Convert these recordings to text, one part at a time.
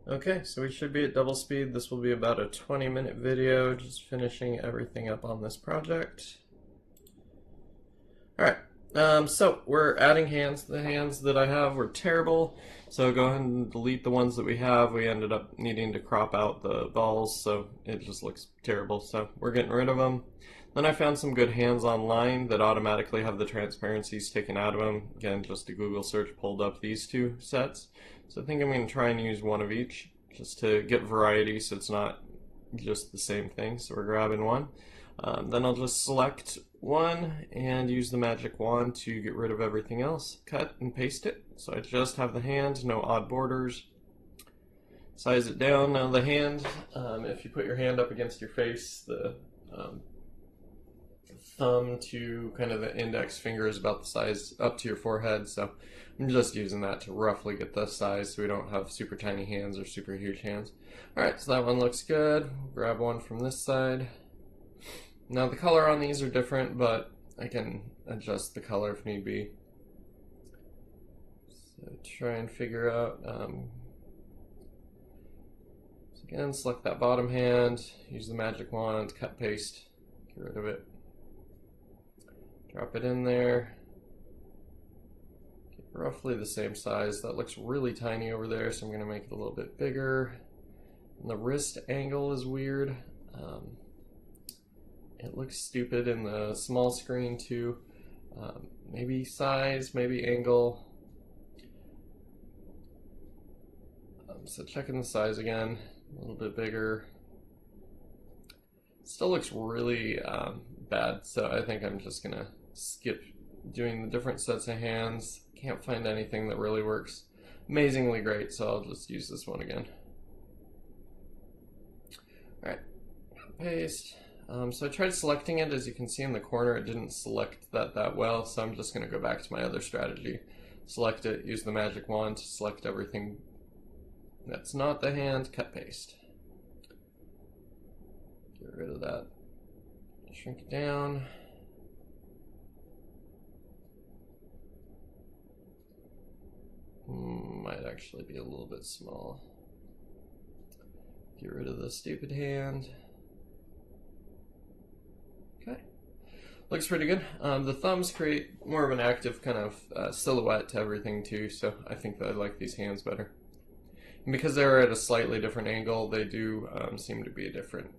Okay, so we should be at double speed. This will be about a 20-minute video, just finishing everything up on this project. Alright, so we're adding hands. The hands that I have were terrible, so go ahead and delete the ones that we have. We ended up needing to crop out the balls, so it just looks terrible, so we're getting rid of them. Then I found some good hands online that automatically have the transparencies taken out of them. Again, just a Google search pulled up these two sets. So I think I'm going to try and use one of each, just to get variety so it's not just the same thing. So we're grabbing one. Then I'll just select one and use the magic wand to get rid of everything else. Cut and paste it. So I just have the hand, no odd borders. Size it down. Now the hand, if you put your hand up against your face, the thumb to kind of the index finger is about the size up to your forehead, so I'm just using that to roughly get the size so we don't have super tiny hands or super huge hands. Alright, so that one looks good. Grab one from this side. Now the color on these are different, but I can adjust the color if need be. So try and figure out, so again, select that bottom hand, use the magic wand, cut, paste, get rid of it. Drop it in there. Get roughly the same size. That looks really tiny over there, so I'm going to make it a little bit bigger. And the wrist angle is weird. It looks stupid in the small screen too. Maybe size, maybe angle. So checking the size again, a little bit bigger. Still looks really bad, so I think I'm just gonna skip doing the different sets of hands. Can't find anything that really works amazingly great, so I'll just use this one again. Alright, paste. So I tried selecting it. As you can see in the corner, it didn't select that well, so I'm just gonna go back to my other strategy. Select it, use the magic wand to select everything that's not the hand, cut, paste. Get rid of that. Shrink it down. Might actually be a little bit small. Get rid of the stupid hand. Okay. Looks pretty good. The thumbs create more of an active kind of silhouette to everything too, so I think that I like these hands better. And because they're at a slightly different angle, they do seem to be a different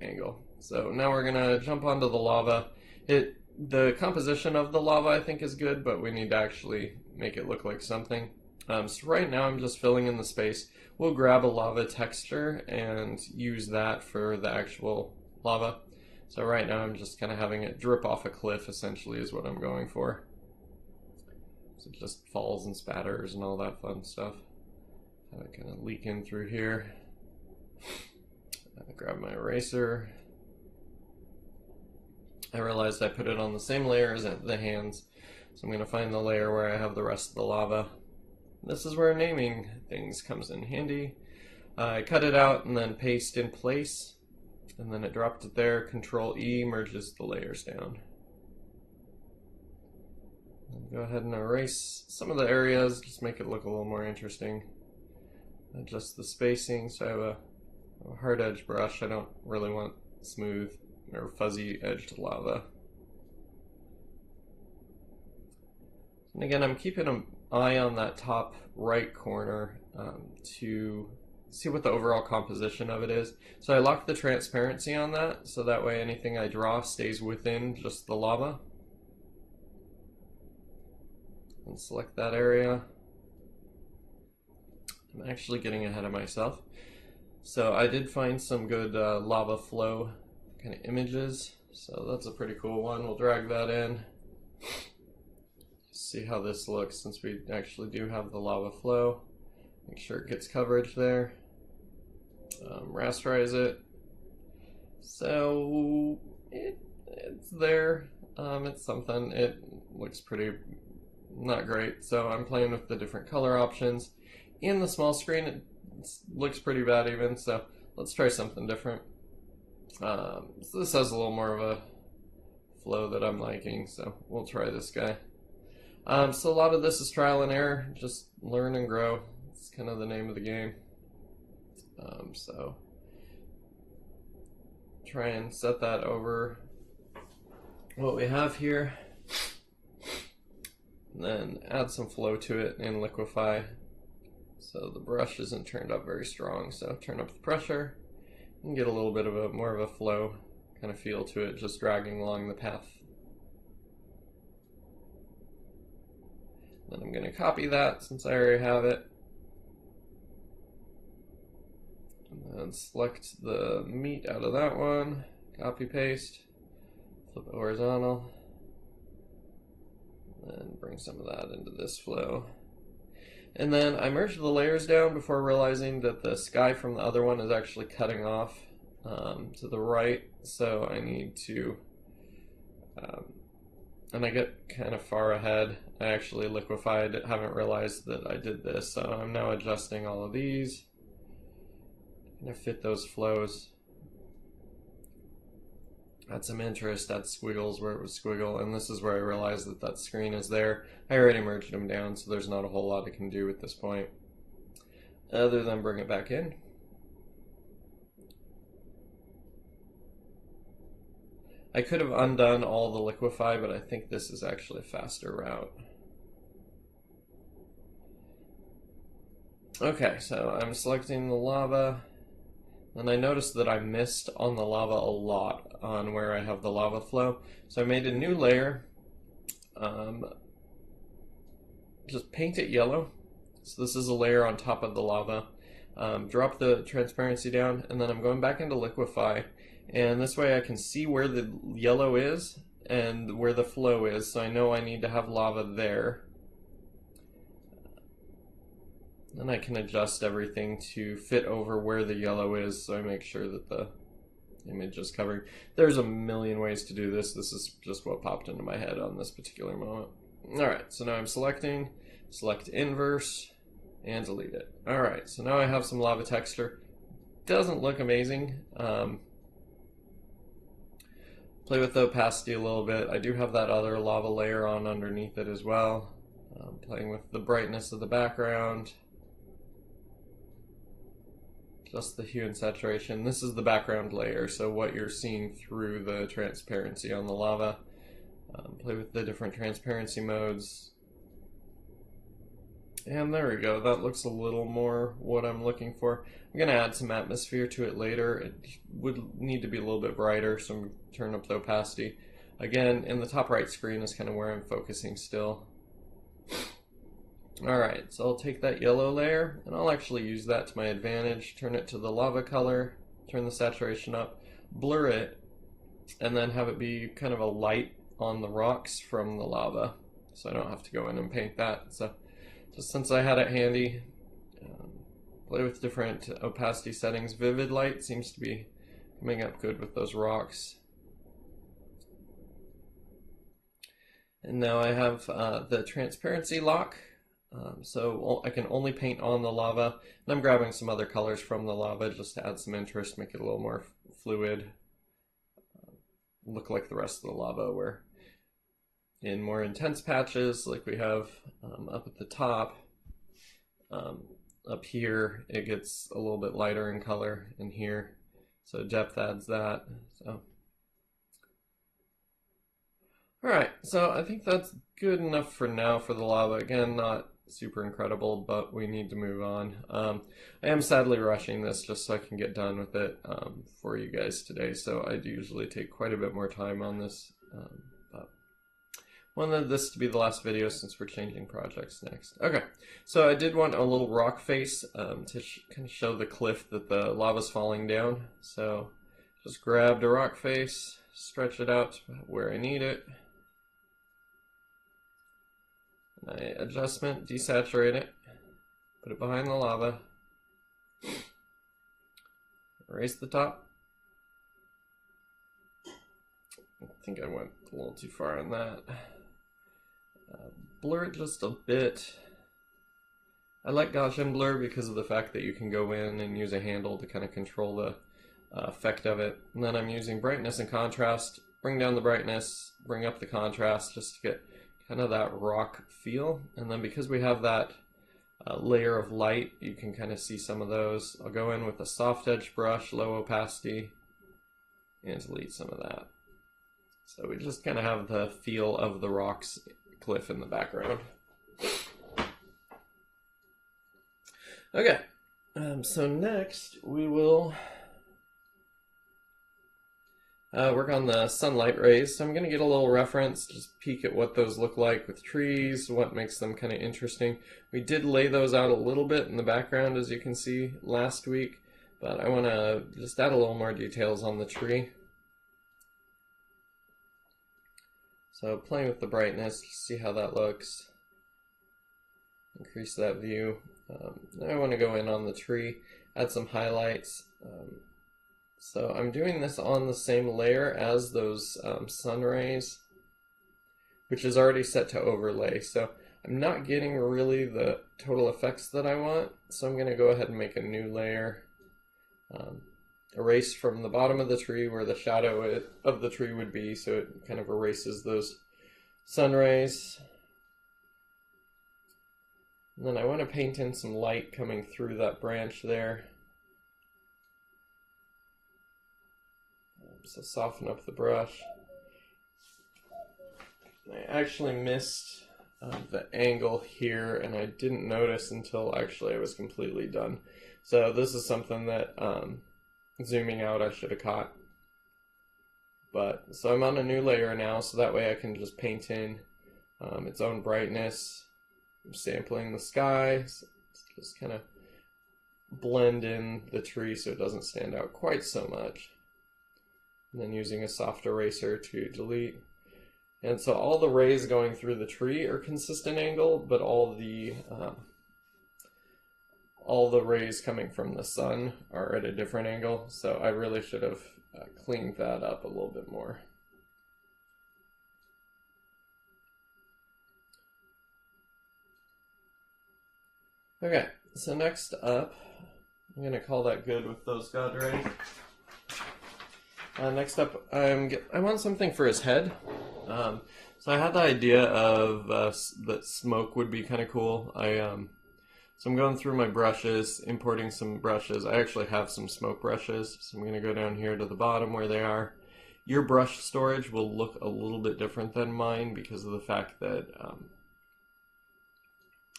angle. So now we're gonna jump onto the lava. The composition of the lava I think is good, but we need to actually make it look like something. So right now I'm just filling in the space. We'll grab a lava texture and use that for the actual lava. So right now I'm just kind of having it drip off a cliff, essentially, is what I'm going for. So it just falls and spatters and all that fun stuff. Have it kind of leak in through here. Grab my eraser. I realized I put it on the same layer as the hands, so I'm going to find the layer where I have the rest of the lava. This is where naming things comes in handy. I cut it out and then paste in place, and then it dropped it there. Control E merges the layers down. Go ahead and erase some of the areas, just make it look a little more interesting. Adjust the spacing, so I have a hard edge brush. I don't really want smooth or fuzzy edged lava. And again, I'm keeping an eye on that top right corner to see what the overall composition of it is. So I lock the transparency on that, so that way anything I draw stays within just the lava. And select that area. I'm actually getting ahead of myself. So I did find some good lava flow kind of images, so that's a pretty cool one. We'll drag that in. See how this looks since we actually do have the lava flow. Make sure it gets coverage there. Rasterize it. So it's there. It's something. It looks pretty not great, so I'm playing with the different color options. In the small screen it looks pretty bad even, so let's try something different. So this has a little more of a flow that I'm liking, so we'll try this guy. So a lot of this is trial and error, just learn and grow. It's kind of the name of the game. So try and set that over what we have here, and then add some flow to it and liquefy. So the brush isn't turned up very strong, so turn up the pressure and get a little bit of a more of a flow kind of feel to it, just dragging along the path. Then I'm going to copy that since I already have it. And then select the meat out of that one, copy paste, flip it horizontal, and bring some of that into this flow. And then I merged the layers down before realizing that the sky from the other one is actually cutting off to the right, so I need to, and I get kind of far ahead. I actually liquefied it, haven't realized that I did this, so I'm now adjusting all of these. I'm gonna fit those flows. Add some interest, add squiggles where it was squiggle, and this is where I realized that that screen is there. I already merged them down, so there's not a whole lot I can do at this point, other than bring it back in. I could have undone all the liquefy, but I think this is actually a faster route. Okay, so I'm selecting the lava, and I noticed that I missed on the lava a lot on where I have the lava flow. So I made a new layer, just paint it yellow. So this is a layer on top of the lava. Drop the transparency down, and then I'm going back into liquefy. And this way I can see where the yellow is and where the flow is, so I know I need to have lava there. Then I can adjust everything to fit over where the yellow is, so I make sure that the image is covering. There's a million ways to do this. This is just what popped into my head on this particular moment. Alright, so now I'm selecting, select inverse, and delete it. Alright, so now I have some lava texture. Doesn't look amazing. Play with the opacity a little bit. I do have that other lava layer on underneath it as well. Playing with the brightness of the background. Just the hue and saturation. This is the background layer, so what you're seeing through the transparency on the lava. Play with the different transparency modes. And there we go. That looks a little more what I'm looking for. I'm going to add some atmosphere to it later. It would need to be a little bit brighter, so I'm going to turn up the opacity. Again, in the top right screen is kind of where I'm focusing still. Alright, so I'll take that yellow layer, and I'll actually use that to my advantage. Turn it to the lava color, turn the saturation up, blur it, and then have it be kind of a light on the rocks from the lava. So I don't have to go in and paint that. So just since I had it handy, play with different opacity settings. Vivid light seems to be coming up good with those rocks. And now I have the transparency lock, so I can only paint on the lava. And I'm grabbing some other colors from the lava just to add some interest, make it a little more fluid, look like the rest of the lava, where in more intense patches like we have up at the top, up here it gets a little bit lighter in color in here, so depth adds that. So alright, so I think that's good enough for now for the lava. Again, not super incredible, but we need to move on. I am sadly rushing this just so I can get done with it for you guys today, so I do usually take quite a bit more time on this. But wanted this to be the last video since we're changing projects next. Okay, so I did want a little rock face to kind of show the cliff that the lava's falling down. So just grabbed a rock face, stretch it out to where I need it. My adjustment, desaturate it, put it behind the lava, erase the top. I think I went a little too far on that. Blur it just a bit. I like Gaussian blur because of the fact that you can go in and use a handle to kind of control the effect of it. And then I'm using brightness and contrast. Bring down the brightness, bring up the contrast just to get kind of that rock feel. And then because we have that layer of light, you can kind of see some of those. I'll go in with a soft edge brush, low opacity, and delete some of that. So we just kind of have the feel of the rocks cliff in the background. Okay, so next we will work on the sunlight rays. So I'm going to get a little reference, just peek at what those look like with trees, what makes them kind of interesting. We did lay those out a little bit in the background, as you can see, last week, but I want to just add a little more details on the tree. So playing with the brightness, see how that looks. Increase that view. Now I want to go in on the tree, add some highlights. So I'm doing this on the same layer as those sun rays, which is already set to overlay. So I'm not getting really the total effects that I want. So I'm going to go ahead and make a new layer. Erase from the bottom of the tree where the shadow of the tree would be, so it kind of erases those sun rays. And then I want to paint in some light coming through that branch there. So soften up the brush. I actually missed the angle here, and I didn't notice until actually I was completely done. So this is something that zooming out I should have caught. But so I'm on a new layer now, so that way I can just paint in its own brightness. I'm sampling the sky, so just kind of blend in the tree so it doesn't stand out quite so much. And then using a soft eraser to delete. And so all the rays going through the tree are consistent angle, but all the rays coming from the sun are at a different angle. So I really should have cleaned that up a little bit more. Okay, so next up, I'm going to call that good with those God rays. Next up, I want something for his head. So I had the idea of that smoke would be kind of cool. So I'm going through my brushes, importing some brushes. I actually have some smoke brushes, so I'm going to go down here to the bottom where they are. Your brush storage will look a little bit different than mine because of the fact that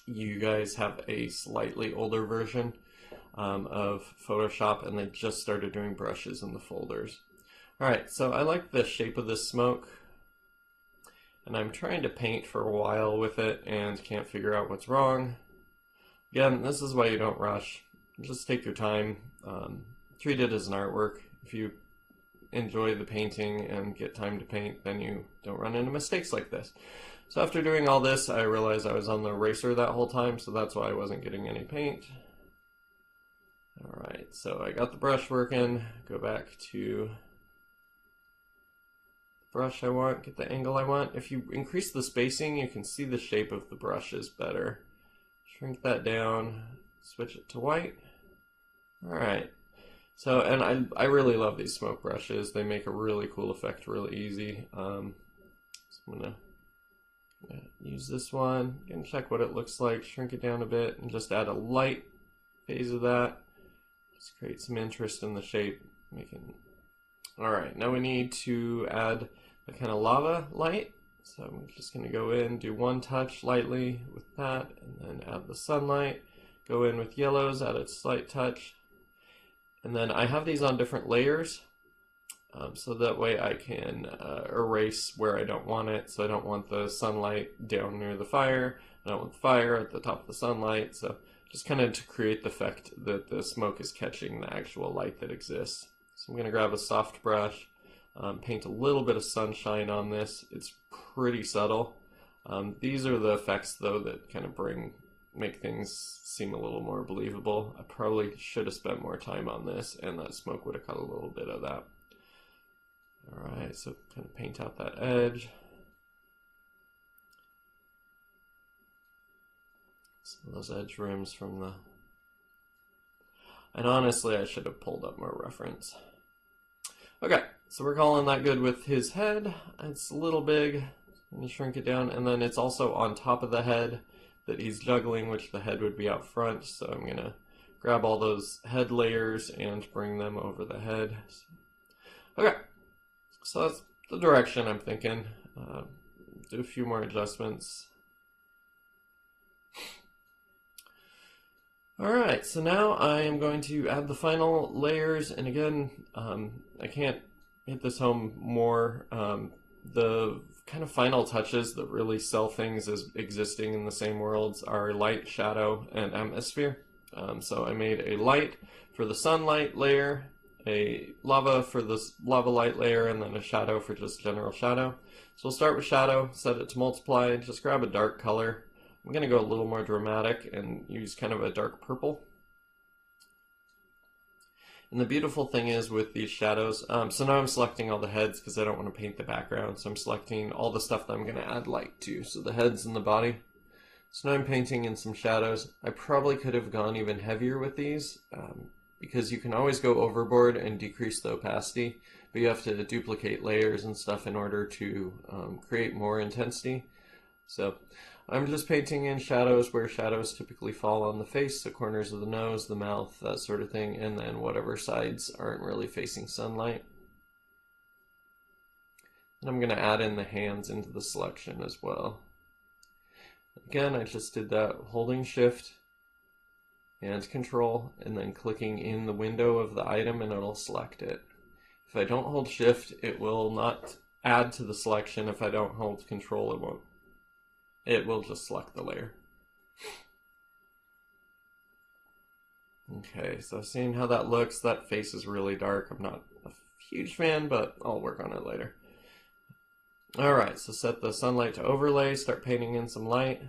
you guys have a slightly older version of Photoshop, and they just started doing brushes in the folders. Alright, so I like the shape of this smoke, and I'm trying to paint for a while with it and can't figure out what's wrong. Again, this is why you don't rush. Just take your time. Treat it as an artwork. If you enjoy the painting and get time to paint, then you don't run into mistakes like this. So after doing all this, I realized I was on the eraser that whole time, so that's why I wasn't getting any paint. Alright, so I got the brush working. Go back to brush I want, get the angle I want. If you increase the spacing, you can see the shape of the brushes better. Shrink that down, switch it to white. Alright, so, and I really love these smoke brushes. They make a really cool effect really easy. So I'm gonna use this one and check what it looks like, shrink it down a bit, and just add a light phase of that. Just create some interest in the shape. Alright, now we need to add the kind of lava light. So I'm just going to go in, do one touch lightly with that, and then add the sunlight. Go in with yellows, add a slight touch. And then I have these on different layers, so that way I can erase where I don't want it. So I don't want the sunlight down near the fire. I don't want the fire at the top of the sunlight. So just kind of to create the effect that the smoke is catching the actual light that exists. So I'm going to grab a soft brush. Paint a little bit of sunshine on this. It's pretty subtle. These are the effects though that kind of make things seem a little more believable. I probably should have spent more time on this, and that smoke would have cut a little bit of that. Alright, so kind of paint out that edge. Some of those edge rims from the... And honestly, I should have pulled up more reference. Okay, so we're calling that good with his head. It's a little big. Let me shrink it down, and then it's also on top of the head. that he's juggling, which the head would be out front. So I'm going to grab all those head layers and bring them over the head. Okay, so that's the direction I'm thinking. Do a few more adjustments. Alright, so now I am going to add the final layers, and again, I can't hit this home more. The kind of final touches that really sell things as existing in the same worlds are light, shadow, and atmosphere. So I made a light for the sunlight layer, a lava for the lava light layer, and then a shadow for just general shadow. So we'll start with shadow, set it to multiply, just grab a dark color. I'm going to go a little more dramatic and use kind of a dark purple. And the beautiful thing is with these shadows, so now I'm selecting all the heads because I don't want to paint the background, so I'm selecting all the stuff that I'm going to add light to, so the heads and the body. So now I'm painting in some shadows. I probably could have gone even heavier with these, because you can always go overboard and decrease the opacity, but you have to duplicate layers and stuff in order to create more intensity. So I'm just painting in shadows where shadows typically fall on the face, the corners of the nose, the mouth, that sort of thing, and then whatever sides aren't really facing sunlight. And I'm going to add in the hands into the selection as well. Again, I just did that holding Shift and Control, and then clicking in the window of the item, and it'll select it. If I don't hold Shift, it will not add to the selection. If I don't hold Control, it won't. It will just select the layer. Okay, so seeing how that looks, that face is really dark. I'm not a huge fan, but I'll work on it later. Alright, so set the sunlight to overlay, start painting in some light.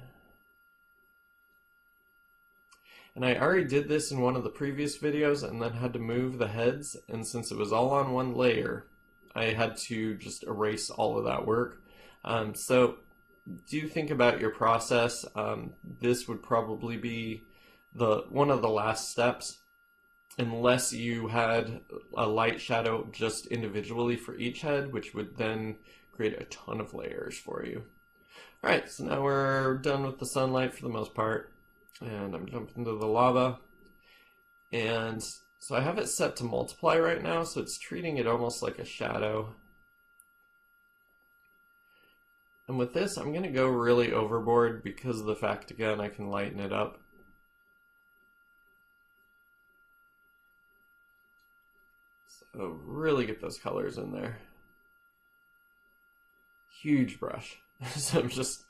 And I already did this in one of the previous videos and then had to move the heads, and since it was all on one layer, I had to just erase all of that work. So do think about your process. This would probably be one of the last steps, unless you had a light shadow just individually for each head, which would then create a ton of layers for you. Alright, so now we're done with the sunlight for the most part, and I'm jumping into the lava. And so I have it set to multiply right now, so it's treating it almost like a shadow. And with this, I'm going to go really overboard because of the fact, again, I can lighten it up. So really get those colors in there. Huge brush. So I'm just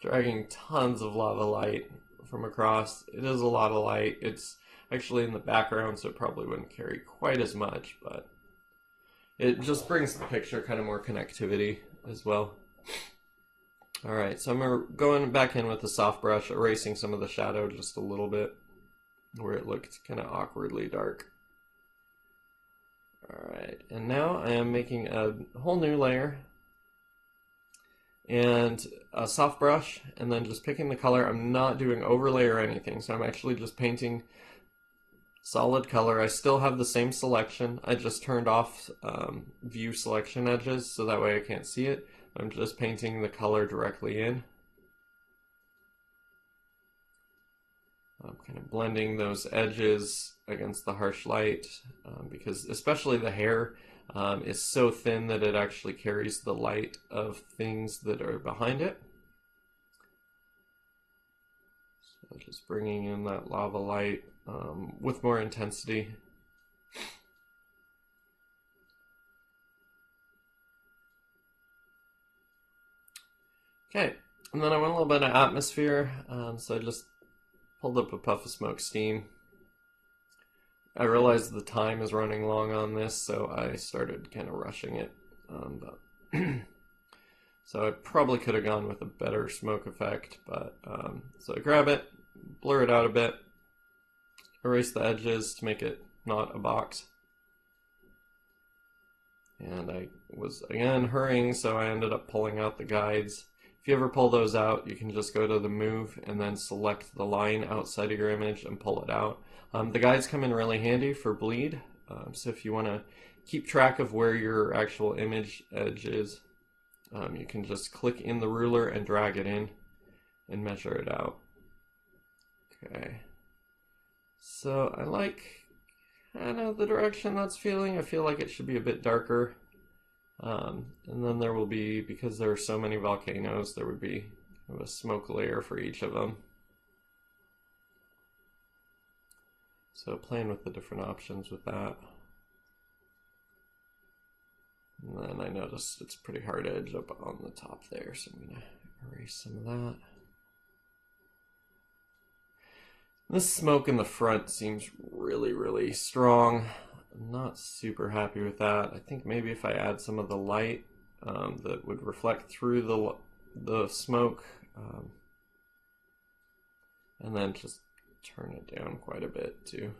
dragging tons of lava light from across. It is a lot of light. It's actually in the background, so it probably wouldn't carry quite as much, but it just brings the picture kind of more connectivity as well. Alright, so I'm going back in with the soft brush, erasing some of the shadow just a little bit, where it looked kind of awkwardly dark. Alright, and now I am making a whole new layer, and a soft brush, and then just picking the color. I'm not doing overlay or anything, so I'm actually just painting solid color. I still have the same selection. I just turned off view selection edges, so that way I can't see it. I'm just painting the color directly in. I'm kind of blending those edges against the harsh light, because especially the hair is so thin that it actually carries the light of things that are behind it. So just bringing in that lava light with more intensity. Okay, and then I want a little bit of atmosphere, so I just pulled up a puff of smoke steam. I realized the time is running long on this, so I started kind of rushing it. So I probably could have gone with a better smoke effect, but so I grab it, blur it out a bit, erase the edges to make it not a box. And I was, again, hurrying, so I ended up pulling out the guides. If you ever pull those out, you can just go to the move and then select the line outside of your image and pull it out. The guides come in really handy for bleed, so if you want to keep track of where your actual image edge is, you can just click in the ruler and drag it in and measure it out. Okay. So I like kind of the direction that's feeling. I feel like it should be a bit darker. And then there will be, because there are so many volcanoes, there would be kind of a smoke layer for each of them. So playing with the different options with that. And then I noticed it's pretty hard edge up on the top there, so I'm going to erase some of that. This smoke in the front seems really, really strong. I'm not super happy with that. I think maybe if I add some of the light that would reflect through the smoke, and then just turn it down quite a bit too.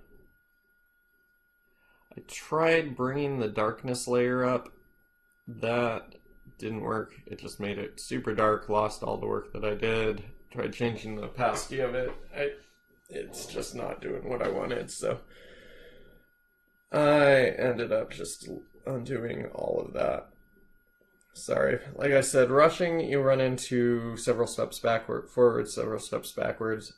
I tried bringing the darkness layer up. That didn't work. It just made it super dark, lost all the work that I did. Tried changing the opacity of it. It's just not doing what I wanted, so I ended up just undoing all of that. Sorry. Like I said, rushing, you run into several steps forward, several steps backwards.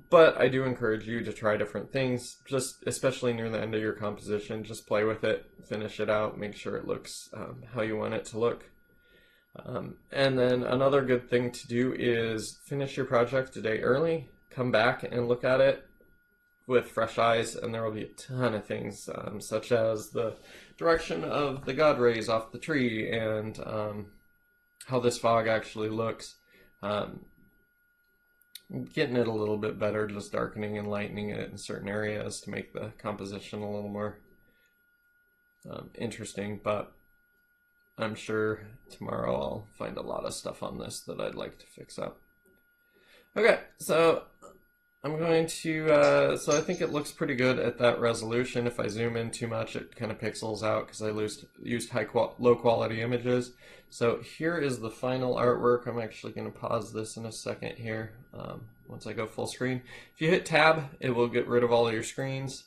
But I do encourage you to try different things, just especially near the end of your composition. Just play with it, finish it out, make sure it looks how you want it to look. And then another good thing to do is finish your project a day early, come back and look at it with fresh eyes, and there will be a ton of things, such as the direction of the god rays off the tree and how this fog actually looks. Getting it a little bit better, just darkening and lightening it in certain areas to make the composition a little more interesting, but I'm sure tomorrow I'll find a lot of stuff on this that I'd like to fix up. Okay, so I'm going to, so I think it looks pretty good at that resolution. If I zoom in too much, it kind of pixels out because I used low quality images. So here is the final artwork. I'm actually going to pause this in a second here once I go full screen. If you hit tab, it will get rid of all of your screens.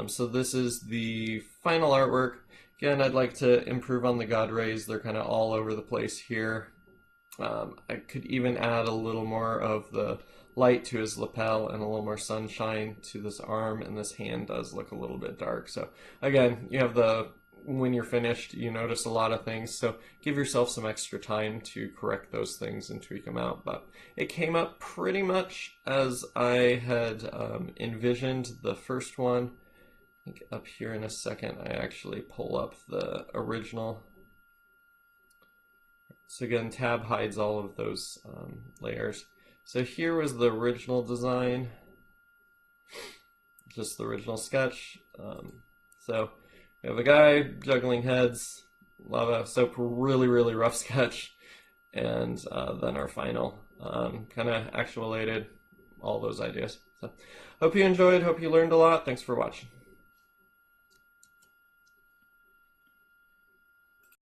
So this is the final artwork. Again, I'd like to improve on the god rays. They're kind of all over the place here. I could even add a little more of the light to his lapel and a little more sunshine to this arm, and this hand does look a little bit dark. So again, you have when you're finished, you notice a lot of things, so give yourself some extra time to correct those things and tweak them out. But it came up pretty much as I had envisioned the first one. I think up here in a second I actually pull up the original. So again, tab hides all of those layers. So here was the original design, just the original sketch. So we have a guy juggling heads, lava soap, really, really rough sketch, and then our final kind of actuated all those ideas. So hope you enjoyed, hope you learned a lot. Thanks for watching.